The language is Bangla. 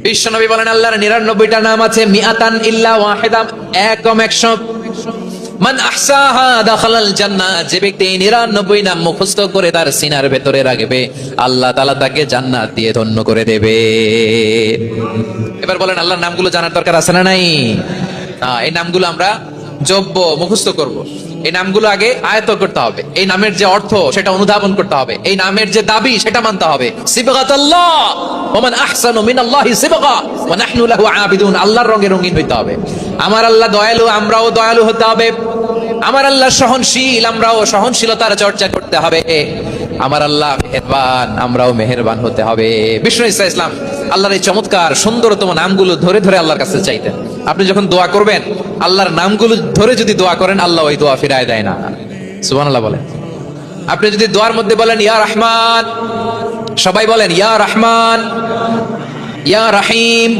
বিশ্বনবী বলেন আল্লাহর 99টা নাম আছে, মিআতান ইল্লা ওয়াহিদা, একদম 100। মান আহসাহা দাখালাল জান্নাহ, যে ব্যক্তি 99 নাম মুখস্থ করে তার সিনার ভেতরে রাখবে, আল্লাহ তাআলা তাকে জান্নাত দিয়ে ধন্য করে দেবে। এবার বলেন আল্লাহর নামগুলো জানার দরকার আছে না নাই? এই নামগুলো আমরা জব্ব মুখস্থ করব। এই নামগুলো আগে আয়ত্ত করতে হবে, এই নামের যে অর্থ সেটা অনুধাবন করতে হবে, এই নামের যে দাবি সেটা মানতে হবে। সিবগাতুল্লাহ ওয়া মান আহসানু মিনাল্লাহি সিবগা ওয়া নাহনু লাহু আবিদুন, আল্লাহর রঙে রঙিন হইতে হবে। আমার আল্লাহ দয়ালু, আমরাও দয়ালু হতে হবে। আমার আল্লাহ সহনশীল, আমরাও সহনশীলতার চর্চা করতে হবে। আমার আল্লাহ মেহেরবান, আমরাও মেহেরবান হতে হবে। বিষ্ণু ঈসা ইসলাম আল্লাহর এই চমৎকার সুন্দরতম নামগুলো ধরে ধরে আল্লাহর কাছে চাইতেন। আপনি যখন দোয়া করবেন, আল্লাহর নামগুলো ধরে যদি দোয়া করেন, আল্লাহ ওই দোয়া ফিরায় দেয় না। সুবহানাল্লাহ বলেন। আপনি যদি দোয়ার মধ্যে বলেন ইয়া রহমান, সবাই বলেন ইয়া রহমান, ইয়া রাহিম।